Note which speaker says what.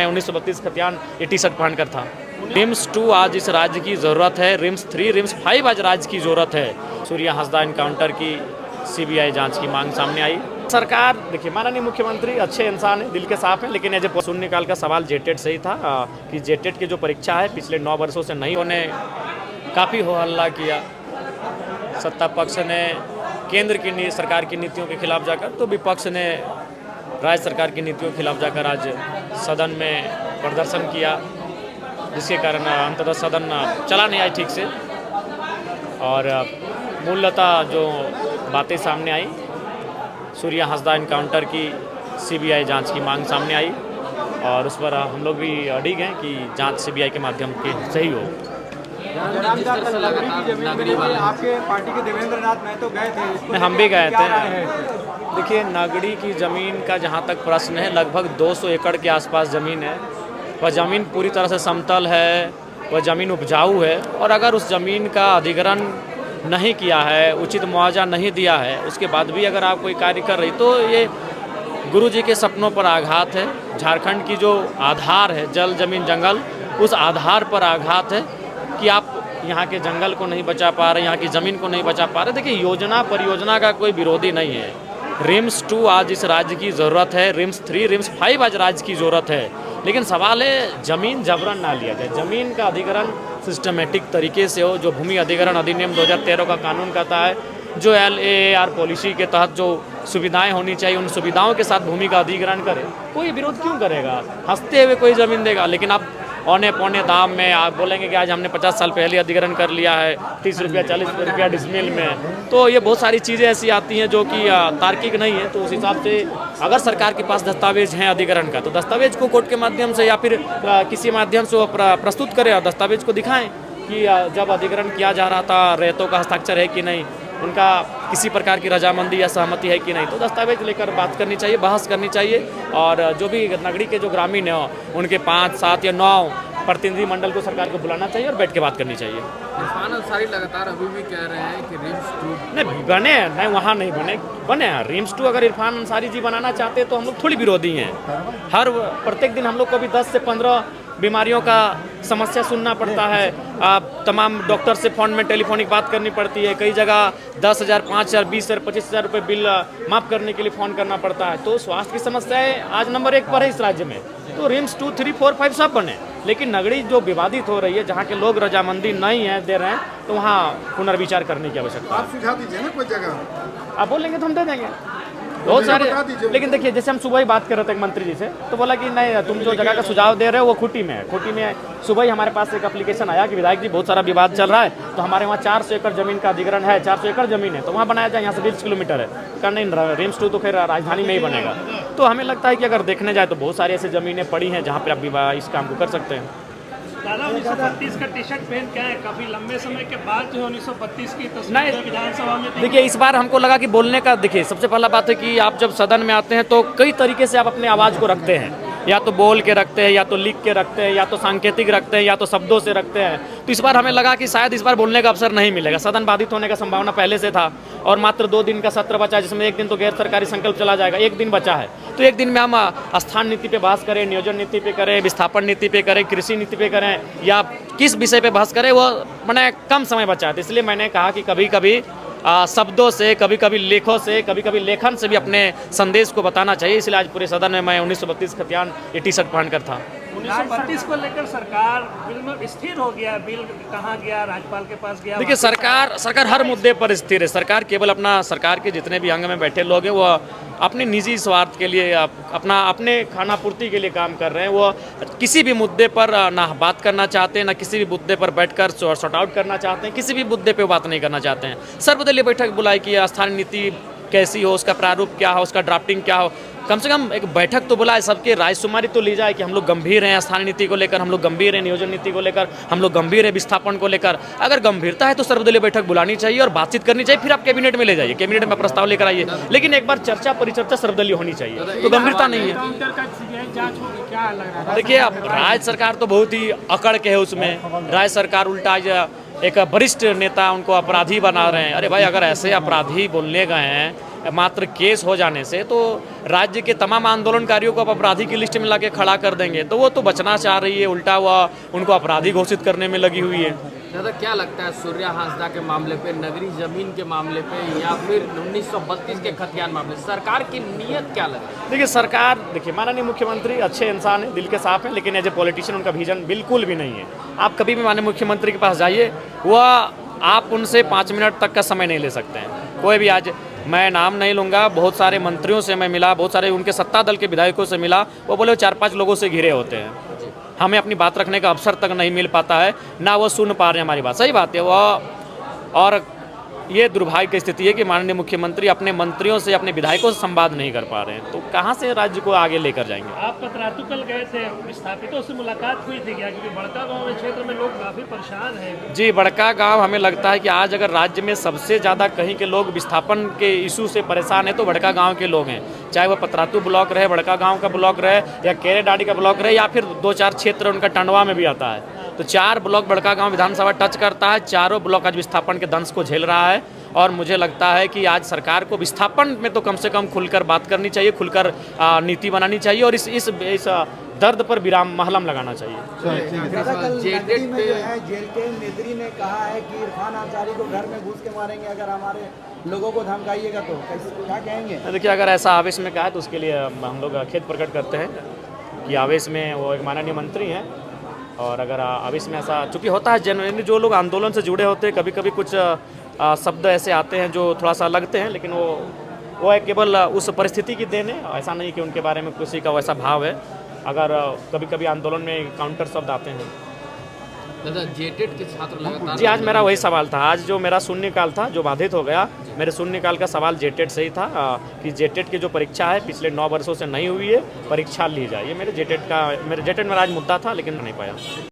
Speaker 1: 1932 खतियान ये T shirt पहनकर था। रिम्स 2 आज इस राज्य की ज़रूरत है, रिम्स 3, रिम्स 5 आज राज्य की ज़रूरत है। सूर्या हंसदा इनकाउंटर की सीबीआई जांच की मांग सामने आई। सरकार देखिए, माननीय मुख्यमंत्री अच्छे इंसान हैं, दिल के साफ हैं, लेकिन ये शून्यकाल का सवाल जेटेट से ही था कि जेटेट की जो परीक्षा है पिछले 9 वर्षों से नहीं होने, काफ़ी हो हल्ला किया। सत्ता पक्ष ने केंद्र की सरकार की नीतियों के खिलाफ जाकर, तो विपक्ष ने राज्य सरकार की नीतियों के खिलाफ जाकर आज सदन में प्रदर्शन किया, जिसके कारण अंततः सदन चला नहीं आई ठीक से। और मूलतः जो बातें सामने आई, सूर्या हंसदा इनकाउंटर की सीबीआई जांच की मांग सामने आई और उस पर हम लोग भी अड़िग हैं कि जांच सीबीआई के माध्यम के सही हो।
Speaker 2: आपके पार्टी के देवेंद्र नाथ महतो गए थे,
Speaker 1: हम भी गए थे। देखिए, नगड़ी की ज़मीन का जहाँ तक प्रश्न है, लगभग 200 एकड़ के आसपास ज़मीन है। वह ज़मीन पूरी तरह से समतल है, वह ज़मीन उपजाऊ है, और अगर उस ज़मीन का अधिग्रहण नहीं किया है, उचित मुआवजा नहीं दिया है, उसके बाद भी अगर आप कोई कार्य कर रही, तो ये गुरुजी के सपनों पर आघात है। झारखंड की जो आधार है, जल जमीन जंगल, उस आधार पर आघात है कि आप यहाँ के जंगल को नहीं बचा पा रहे, यहाँ की ज़मीन को नहीं बचा पा रहे। देखिए, योजना परियोजना का कोई विरोधी नहीं है। रिम्स 2 आज इस राज्य की ज़रूरत है, रिम्स 3, रिम्स 5 आज राज्य की ज़रूरत है, लेकिन सवाल है ज़मीन जबरन ना लिया जाए। ज़मीन का अधिग्रहण सिस्टमेटिक तरीके से हो, जो भूमि अधिग्रहण अधिनियम 2013 का कानून कहता है, जो LAAR पॉलिसी के तहत जो सुविधाएं होनी चाहिए, उन सुविधाओं के साथ भूमि का अधिग्रहण करे। कोई विरोध क्यों करेगा? हंसते हुए कोई ज़मीन देगा, लेकिन आप औने पौने दाम में आप बोलेंगे कि आज हमने 50 साल पहले अधिग्रहण कर लिया है 30 रुपया 40 रुपया डिसमिल में, तो ये बहुत सारी चीज़ें ऐसी आती हैं जो कि तार्किक नहीं है। तो उस हिसाब से अगर सरकार के पास दस्तावेज हैं अधिग्रहण का, तो दस्तावेज को कोर्ट के माध्यम से या फिर किसी माध्यम से वो प्रस्तुत करें और दस्तावेज को दिखाएं कि जब अधिग्रहण किया जा रहा था रेतों का हस्ताक्षर है कि नहीं, उनका किसी प्रकार की रजामंदी या सहमति है कि नहीं, तो दस्तावेज लेकर बात करनी चाहिए, बहस करनी चाहिए। और जो भी नगरी के जो ग्रामीण हैं, उनके 5, 7 या 9 प्रतिनिधि मंडल को सरकार को बुलाना चाहिए और बैठ के बात करनी चाहिए।
Speaker 3: इरफान अंसारी लगातार अभी भी कह रहे हैं कि रिम्स 2
Speaker 1: नहीं बने, नहीं वहाँ नहीं बने रिम्स 2 अगर इरफान अंसारी जी बनाना चाहते तो हम लोग थोड़ी विरोधी हैं। प्रत्येक दिन हम लोग को भी 10 से 15 बीमारियों का समस्या सुनना पड़ता है। तमाम डॉक्टर से फ़ोन में टेलीफोनिक बात करनी पड़ती है। कई जगह 10,000, 5,000, 20,000, 25,000 रुपये बिल माफ़ करने के लिए फ़ोन करना पड़ता है। तो स्वास्थ्य की समस्याएं आज नंबर 1 पर है इस राज्य में। तो रिम्स 2, 3, 4, 5 सब बने, लेकिन नगरी जो विवादित हो रही है, जहाँ के लोग रजामंदी नहीं है दे रहे हैं, तो वहाँ पुनर्विचार करने की आवश्यकता है।
Speaker 2: आप सुझाव दीजिए ना कोई जगह,
Speaker 1: आप बोलेंगे तो हम दे देंगे बहुत सारे। लेकिन देखिए, जैसे हम सुबह ही बात कर रहे थे एक मंत्री जी से, तो बोला कि नहीं, तुम जो जगह का सुझाव दे रहे हो वो खूंटी में है। खूंटी में सुबह ही हमारे पास एक एप्लीकेशन आया कि विधायक जी बहुत सारा विवाद चल रहा है, तो हमारे वहाँ 400 एकड़ जमीन का अधिग्रहण है, 400 एकड़ जमीन है, तो वहाँ बनाया जाए, यहाँ से 20 किलोमीटर है। कहा नहीं, रिम्स 2 तो खैर राजधानी में ही बनेगा। तो हमें लगता है कि अगर देखने जाए तो बहुत सारी ऐसी ज़मीनें पड़ी हैं जहाँ पर आप इस काम को कर सकते हैं।
Speaker 4: दादा 1932 का टी शर्ट पहन के आए, काफी लंबे समय के बाद जो 1932 की तस्वीर विधानसभा में
Speaker 1: देखिए, इस बार हमको लगा कि बोलने का, देखिए सबसे पहला बात है कि आप जब सदन में आते हैं तो कई तरीके से आप अपने आवाज़ को रखते हैं, या तो बोल के रखते हैं, या तो लिख के रखते हैं, या तो सांकेतिक रखते हैं, या तो शब्दों से रखते हैं। तो इस बार हमें लगा कि शायद इस बार बोलने का अवसर नहीं मिलेगा। सदन बाधित होने का संभावना पहले से था, और मात्र 2 दिन का सत्र बचा, जिसमें एक दिन तो गैर सरकारी संकल्प चला जाएगा, एक दिन बचा है। तो एक दिन में हम स्थान नीति पे बहस करें, नियोजन नीति पे करें, विस्थापन नीति पे करें, कृषि नीति पे करें, या किस विषय पे बहस करें, वो मैंने कम समय बचा है। इसलिए मैंने कहा कि कभी कभी शब्दों से, कभी कभी लेखों से, कभी कभी लेखन से भी अपने संदेश को बताना चाहिए। इसलिए आज पूरे सदन में मैं 1932 खतियान ये टी शर्ट पहनकर था।
Speaker 4: 1932 को लेकर सरकार बिल में स्थिर हो गया। बिल कहाँ गया? राज्यपाल के पास गया।
Speaker 1: देखिए, सरकार हर मुद्दे पर स्थिर है। सरकार केवल सरकार के जितने भी अंग में बैठे लोग हैं, वो अपने निजी स्वार्थ के लिए, अपने खानापूर्ति के लिए काम कर रहे हैं। वो किसी भी मुद्दे पर ना बात करना चाहते हैं, ना किसी भी मुद्दे पर बैठकर सॉर्ट आउट करना चाहते हैं, किसी भी मुद्दे पे बात नहीं करना चाहते हैं। सर्वदलीय बैठक बुलाई कि स्थानीय नीति कैसी हो, उसका प्रारूप क्या हो, उसका ड्राफ्टिंग क्या हो, कम से कम एक बैठक तो बुलाए, सबके रायशुमारी तो ली जाए कि हम लोग गंभीर हैं स्थानीय नीति को लेकर, हम लोग गंभीर हैं नियोजन नीति को लेकर, हम लोग गंभीर हैं विस्थापन को लेकर। अगर गंभीरता है तो सर्वदलीय बैठक बुलानी चाहिए और बातचीत करनी चाहिए, फिर आप कैबिनेट में ले जाइए, कैबिनेट में प्रस्ताव लेकर आइए, लेकिन एक बार चर्चा परिचर्चा सर्वदलीय होनी चाहिए। तो गंभीरता नहीं है। देखिए, अब राज्य सरकार तो बहुत ही अकड़ के है उसमें। राज्य सरकार उल्टा एक वरिष्ठ नेता उनको अपराधी बना रहे हैं। अरे भाई, अगर ऐसे अपराधी बोलने गए हैं मात्र केस हो जाने से तो राज्य के तमाम आंदोलनकारियों को आप अपराधी की लिस्ट में ला के खड़ा कर देंगे, तो वो तो बचना चाह रही है, उल्टा हुआ उनको अपराधी घोषित करने में लगी हुई है।
Speaker 3: दादा क्या लगता है सूर्या हांसदा के मामले पे, नगरी जमीन के मामले पे या फिर 1932 के खतियान मामले, सरकार की नीयत क्या लगे?
Speaker 1: देखिए सरकार, देखिए माननीय मुख्यमंत्री अच्छे इंसान हैं, दिल के साफ हैं, लेकिन एज ए पॉलिटिशियन उनका विजन बिल्कुल भी नहीं है। आप कभी भी माननीय मुख्यमंत्री के पास जाइए, वह आप उनसे 5 मिनट तक का समय नहीं ले सकते हैं। कोई भी, आज मैं नाम नहीं लूँगा, बहुत सारे मंत्रियों से मैं मिला, बहुत सारे उनके सत्ता दल के विधायकों से मिला, वो बोले 4-5 लोगों से घिरे होते हैं, हमें अपनी बात रखने का अवसर तक नहीं मिल पाता है, ना वो सुन पा रहे हैं हमारी बात। सही बात है वो, और ये दुर्भाग्य की स्थिति है कि माननीय मुख्यमंत्री अपने मंत्रियों से, अपने विधायकों से संवाद नहीं कर पा रहे हैं, तो कहाँ से राज्य को आगे लेकर जाएंगे।
Speaker 4: आप पतरातू कल गए थे, विस्थापितों से मुलाकात हुई थी क्या? क्योंकि बड़का गांव में क्षेत्र में लोग काफ़ी परेशान हैं।
Speaker 1: जी, बड़का गांव, हमें लगता है कि आज अगर राज्य में सबसे ज़्यादा कहीं के लोग विस्थापन के इशू से परेशान हैं तो बड़का गांव के लोग हैं, चाहे वो पतरातू ब्लॉक रहे, बड़का गांव का ब्लॉक रहे, या केरेडाड़ी का ब्लॉक रहे, या फिर 2-4 क्षेत्र उनका टंडवा में भी आता है। तो 4 ब्लॉक बड़का गांव विधानसभा टच करता है, चारों ब्लॉक आज विस्थापन के दंश को झेल रहा है। और मुझे लगता है कि आज सरकार को विस्थापन में तो कम से कम खुलकर बात करनी चाहिए, खुलकर नीति बनानी चाहिए, और इस दर्द पर विराम महलम लगाना चाहिए।
Speaker 2: दादा कल नगरी में जो है जेल के नेत्री ने कहा है कि इरफान अंसारी को घर में घुस के मारेंगे अगर हमारे लोगों को धमकाइएगा तो, क्या कहेंगे?
Speaker 1: देखिए, अगर ऐसा आवेश में कहा है तो उसके लिए हम लोग खेद प्रकट करते हैं कि आवेश में वो एक माननीय मंत्री हैं, और अगर आवेश में ऐसा चूँकि होता है, जनरली जो लोग आंदोलन से जुड़े होते हैं कभी कभी कुछ शब्द ऐसे आते हैं जो थोड़ा सा लगते हैं, लेकिन वो है केवल उस परिस्थिति की देन है, ऐसा नहीं कि उनके बारे में किसी का वैसा भाव है। अगर कभी कभी आंदोलन में काउंटर शब्द आते हैं।
Speaker 3: दादा जेटेट के छात्र लगातार,
Speaker 1: जी, आज मेरा वही सवाल था, आज जो मेरा शून्यकाल था जो बाधित हो गया, मेरे शून्यकाल का सवाल जेटेट से ही था कि जेटेट की जो परीक्षा है पिछले 9 वर्षों से नहीं हुई है, परीक्षा ली जाए। ये मेरे जेटेट में आज मुद्दा था, लेकिन नहीं पाया।